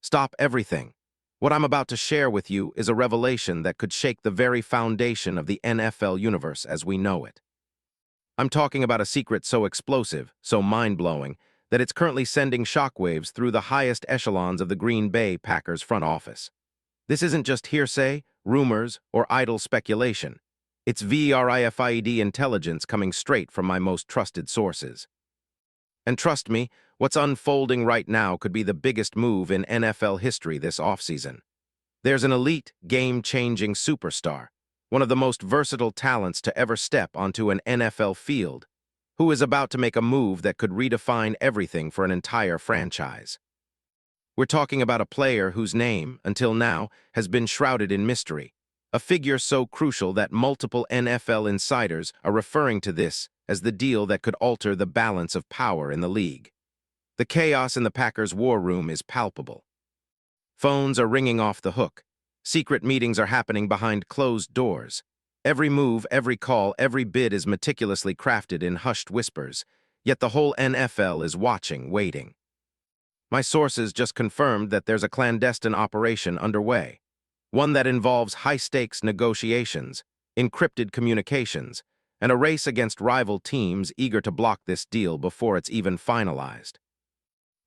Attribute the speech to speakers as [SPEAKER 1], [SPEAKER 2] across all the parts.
[SPEAKER 1] Stop everything. What I'm about to share with you is a revelation that could shake the very foundation of the NFL universe as we know it. I'm talking about a secret so explosive, so mind-blowing, that it's currently sending shockwaves through the highest echelons of the Green Bay Packers front office. This isn't just hearsay, rumors, or idle speculation. It's verified intelligence coming straight from my most trusted sources. And trust me, what's unfolding right now could be the biggest move in NFL history this offseason. There's an elite, game-changing superstar, one of the most versatile talents to ever step onto an NFL field, who is about to make a move that could redefine everything for an entire franchise. We're talking about a player whose name, until now, has been shrouded in mystery, a figure so crucial that multiple NFL insiders are referring to this as the deal that could alter the balance of power in the league. The chaos in the Packers' war room is palpable. Phones are ringing off the hook. Secret meetings are happening behind closed doors. Every move, every call, every bid is meticulously crafted in hushed whispers, yet the whole NFL is watching, waiting. My sources just confirmed that there's a clandestine operation underway, one that involves high-stakes negotiations, encrypted communications, and a race against rival teams eager to block this deal before it's even finalized.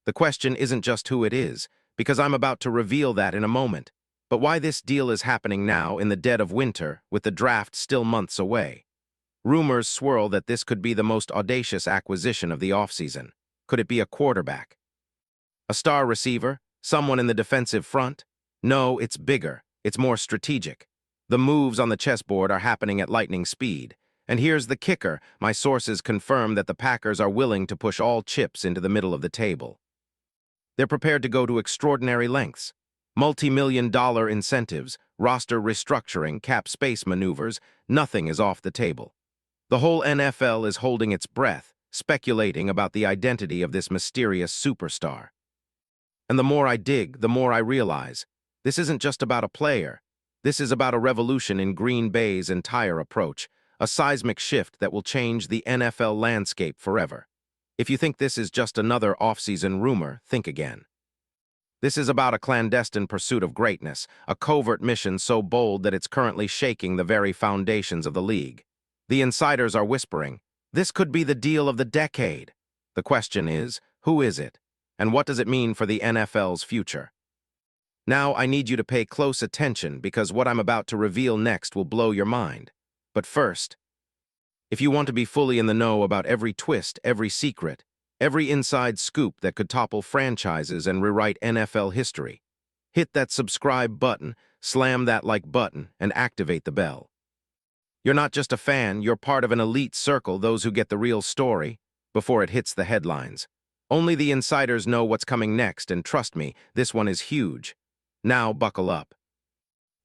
[SPEAKER 1] The question isn't just who it is, because I'm about to reveal that in a moment, but why this deal is happening now in the dead of winter with the draft still months away. Rumors swirl that this could be the most audacious acquisition of the offseason. Could it be a quarterback? A star receiver? Someone in the defensive front? No, it's bigger. It's more strategic. The moves on the chessboard are happening at lightning speed. And here's the kicker. My sources confirm that the Packers are willing to push all chips into the middle of the table. They're prepared to go to extraordinary lengths. Multi-million-dollar incentives, roster restructuring, cap space maneuvers, nothing is off the table. The whole NFL is holding its breath, speculating about the identity of this mysterious superstar. And the more I dig, the more I realize, this isn't just about a player. This is about a revolution in Green Bay's entire approach, a seismic shift that will change the NFL landscape forever. If you think this is just another off-season rumor, think again. This is about a clandestine pursuit of greatness, a covert mission so bold that it's currently shaking the very foundations of the league. The insiders are whispering, this could be the deal of the decade. The question is, who is it? And what does it mean for the NFL's future? Now I need you to pay close attention because what I'm about to reveal next will blow your mind. But first, if you want to be fully in the know about every twist, every secret, every inside scoop that could topple franchises and rewrite NFL history, hit that subscribe button, slam that like button, and activate the bell. You're not just a fan, you're part of an elite circle, those who get the real story before it hits the headlines. Only the insiders know what's coming next, and trust me, this one is huge. Now buckle up.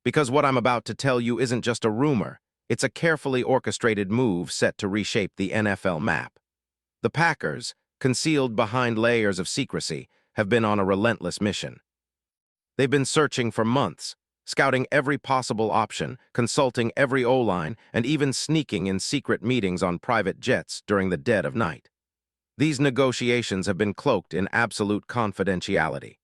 [SPEAKER 1] Because what I'm about to tell you isn't just a rumor, it's a carefully orchestrated move set to reshape the NFL map. The Packers, concealed behind layers of secrecy, have been on a relentless mission. They've been searching for months, scouting every possible option, consulting every O-line, and even sneaking in secret meetings on private jets during the dead of night. These negotiations have been cloaked in absolute confidentiality.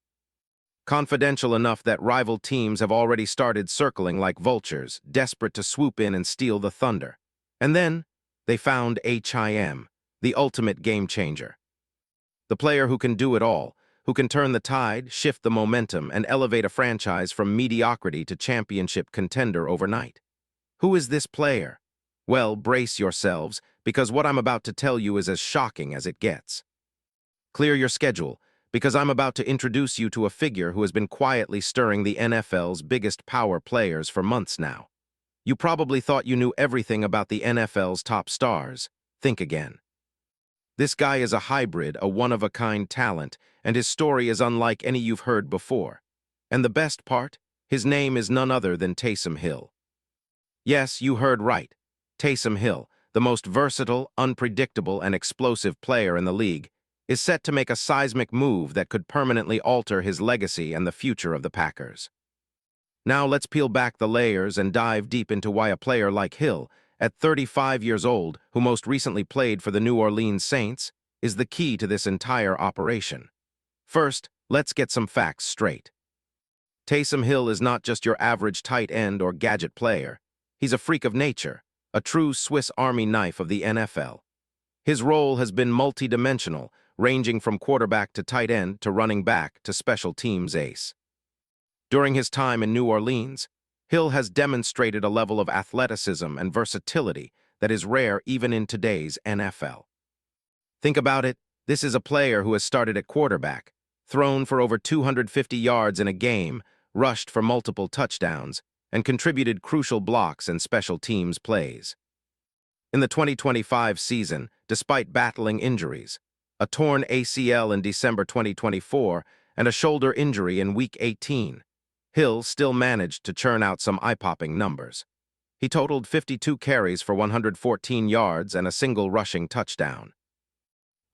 [SPEAKER 1] Confidential enough that rival teams have already started circling like vultures, desperate to swoop in and steal the thunder. And then, they found HIM, the ultimate game changer. The player who can do it all, who can turn the tide, shift the momentum, and elevate a franchise from mediocrity to championship contender overnight. Who is this player? Well, brace yourselves, because what I'm about to tell you is as shocking as it gets. Clear your schedule, because I'm about to introduce you to a figure who has been quietly stirring the NFL's biggest power players for months now. You probably thought you knew everything about the NFL's top stars. Think again. This guy is a hybrid, a one-of-a-kind talent, and his story is unlike any you've heard before. And the best part? His name is none other than Taysom Hill. Yes, you heard right. Taysom Hill, the most versatile, unpredictable, and explosive player in the league, is set to make a seismic move that could permanently alter his legacy and the future of the Packers. Now let's peel back the layers and dive deep into why a player like Hill, at 35 years old, who most recently played for the New Orleans Saints, is the key to this entire operation. First, let's get some facts straight. Taysom Hill is not just your average tight end or gadget player. He's a freak of nature, a true Swiss Army knife of the NFL. His role has been multidimensional, ranging from quarterback to tight end to running back to special teams ace. During his time in New Orleans, Hill has demonstrated a level of athleticism and versatility that is rare even in today's NFL. Think about it, this is a player who has started at quarterback, thrown for over 250 yards in a game, rushed for multiple touchdowns, and contributed crucial blocks and special teams plays. In the 2025 season, despite battling injuries, a torn ACL in December 2024 and a shoulder injury in Week 18, Hill still managed to churn out some eye-popping numbers. He totaled 52 carries for 114 yards and a single rushing touchdown.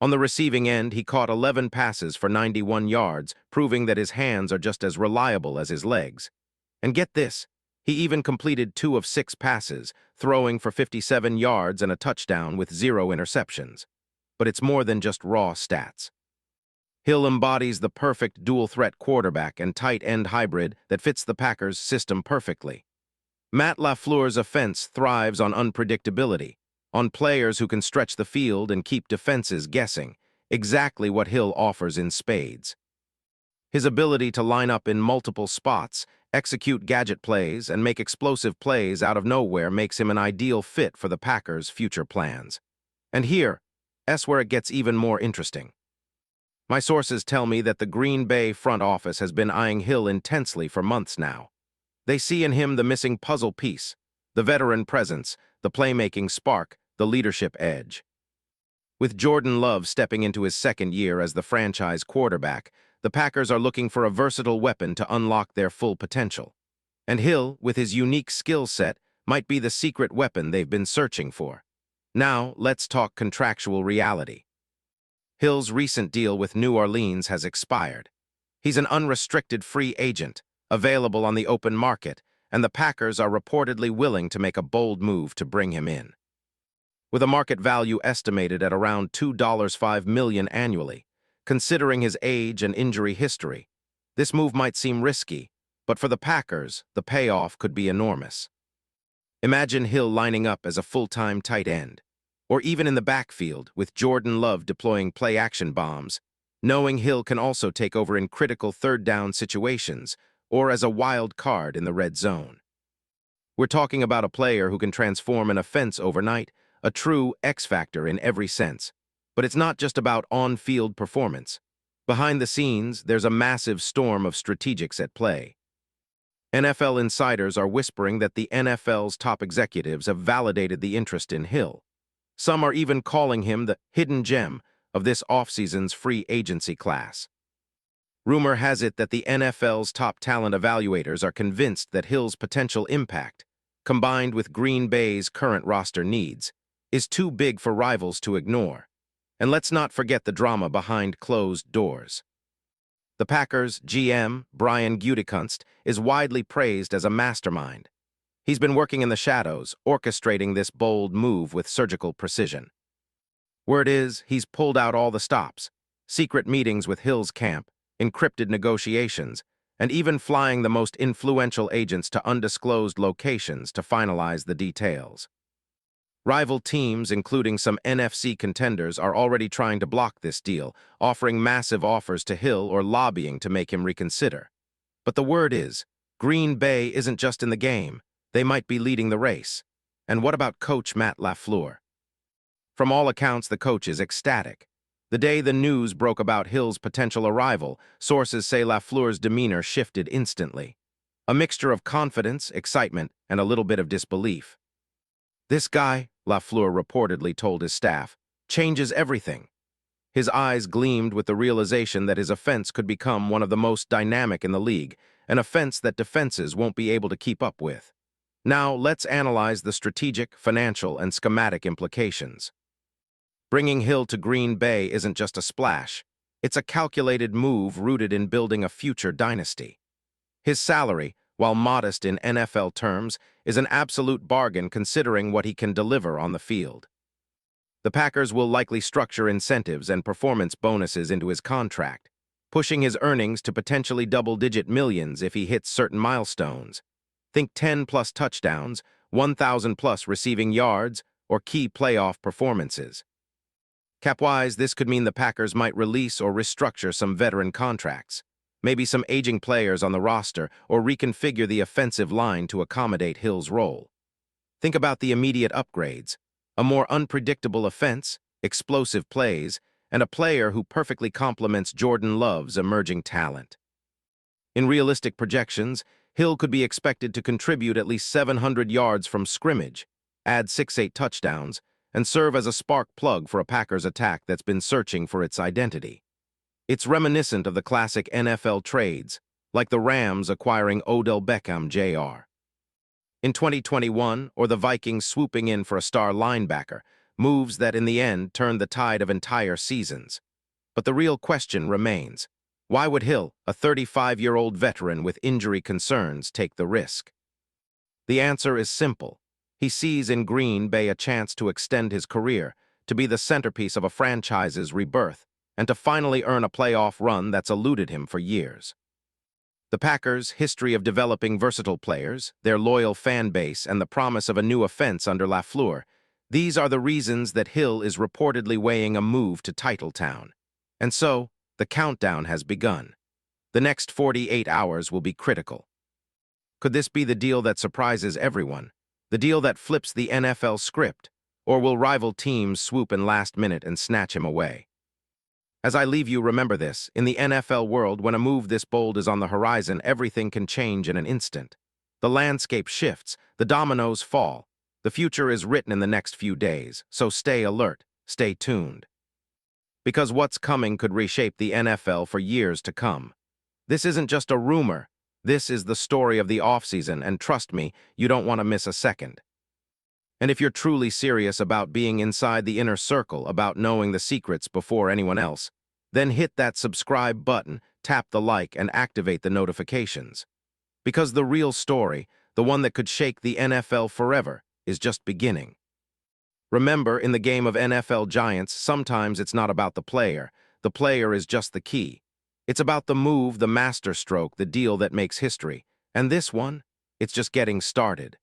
[SPEAKER 1] On the receiving end, he caught 11 passes for 91 yards, proving that his hands are just as reliable as his legs. And get this, he even completed 2 of 6 passes, throwing for 57 yards and a touchdown with 0 interceptions. But it's more than just raw stats. Hill embodies the perfect dual-threat quarterback and tight end hybrid that fits the Packers' system perfectly. Matt LaFleur's offense thrives on unpredictability, on players who can stretch the field and keep defenses guessing, exactly what Hill offers in spades. His ability to line up in multiple spots, execute gadget plays, and make explosive plays out of nowhere makes him an ideal fit for the Packers' future plans. And here's where it gets even more interesting. My sources tell me that the Green Bay front office has been eyeing Hill intensely for months now. They see in him the missing puzzle piece, the veteran presence, the playmaking spark, the leadership edge. With Jordan Love stepping into his second year as the franchise quarterback, the Packers are looking for a versatile weapon to unlock their full potential. And Hill, with his unique skill set, might be the secret weapon they've been searching for. Now, let's talk contractual reality. Hill's recent deal with New Orleans has expired. He's an unrestricted free agent, available on the open market, and the Packers are reportedly willing to make a bold move to bring him in. With a market value estimated at around $2.5 million annually, considering his age and injury history, this move might seem risky, but for the Packers, the payoff could be enormous. Imagine Hill lining up as a full-time tight end, or even in the backfield with Jordan Love deploying play-action bombs, knowing Hill can also take over in critical third-down situations or as a wild card in the red zone. We're talking about a player who can transform an offense overnight, a true X-factor in every sense. But it's not just about on-field performance. Behind the scenes, there's a massive storm of strategics at play. NFL insiders are whispering that the NFL's top executives have validated the interest in Hill. Some are even calling him the hidden gem of this offseason's free agency class. Rumor has it that the NFL's top talent evaluators are convinced that Hill's potential impact, combined with Green Bay's current roster needs, is too big for rivals to ignore. And let's not forget the drama behind closed doors. The Packers' GM, Brian Gutekunst, is widely praised as a mastermind. He's been working in the shadows, orchestrating this bold move with surgical precision. Word is, he's pulled out all the stops, secret meetings with Hill's camp, encrypted negotiations, and even flying the most influential agents to undisclosed locations to finalize the details. Rival teams, including some NFC contenders, are already trying to block this deal, offering massive offers to Hill or lobbying to make him reconsider. But the word is, Green Bay isn't just in the game. They might be leading the race. And what about coach Matt LaFleur? From all accounts, the coach is ecstatic. The day the news broke about Hill's potential arrival, sources say LaFleur's demeanor shifted instantly. A mixture of confidence, excitement, and a little bit of disbelief. This guy, LaFleur reportedly told his staff, changes everything. His eyes gleamed with the realization that his offense could become one of the most dynamic in the league, an offense that defenses won't be able to keep up with. Now, let's analyze the strategic, financial, and schematic implications. Bringing Hill to Green Bay isn't just a splash. It's a calculated move rooted in building a future dynasty. His salary, while modest in NFL terms, is an absolute bargain considering what he can deliver on the field. The Packers will likely structure incentives and performance bonuses into his contract. pushing his earnings to potentially double-digit millions if he hits certain milestones. Think 10-plus touchdowns, 1,000-plus receiving yards, or key playoff performances. Cap-wise, this could mean the Packers might release or restructure some veteran contracts, maybe some aging players on the roster, or reconfigure the offensive line to accommodate Hill's role. Think about the immediate upgrades: a more unpredictable offense, explosive plays, and a player who perfectly complements Jordan Love's emerging talent. In realistic projections, Hill could be expected to contribute at least 700 yards from scrimmage, add 6-8 touchdowns, and serve as a spark plug for a Packers attack that's been searching for its identity. It's reminiscent of the classic NFL trades, like the Rams acquiring Odell Beckham Jr. in 2021, or the Vikings swooping in for a star linebacker, moves that in the end turned the tide of entire seasons. But the real question remains: why would Hill, a 35-year-old veteran with injury concerns, take the risk? The answer is simple. He sees in Green Bay a chance to extend his career, to be the centerpiece of a franchise's rebirth, and to finally earn a playoff run that's eluded him for years. The Packers' history of developing versatile players, their loyal fan base, and the promise of a new offense under LaFleur, these are the reasons that Hill is reportedly weighing a move to Titletown. And so, the countdown has begun. The next 48 hours will be critical. Could this be the deal that surprises everyone? The deal that flips the NFL script? Or will rival teams swoop in last minute and snatch him away? As I leave you, remember this: in the NFL world, when a move this bold is on the horizon, everything can change in an instant. The landscape shifts, the dominoes fall. The future is written in the next few days, so stay alert, stay tuned. Because what's coming could reshape the NFL for years to come. This isn't just a rumor. This is the story of the offseason, and trust me, you don't want to miss a second. And if you're truly serious about being inside the inner circle, about knowing the secrets before anyone else, then hit that subscribe button, tap the like, and activate the notifications. Because the real story, the one that could shake the NFL forever, is just beginning. Remember, in the game of NFL giants, sometimes it's not about the player. The player is just the key. It's about the move, the masterstroke, the deal that makes history. And this one, it's just getting started.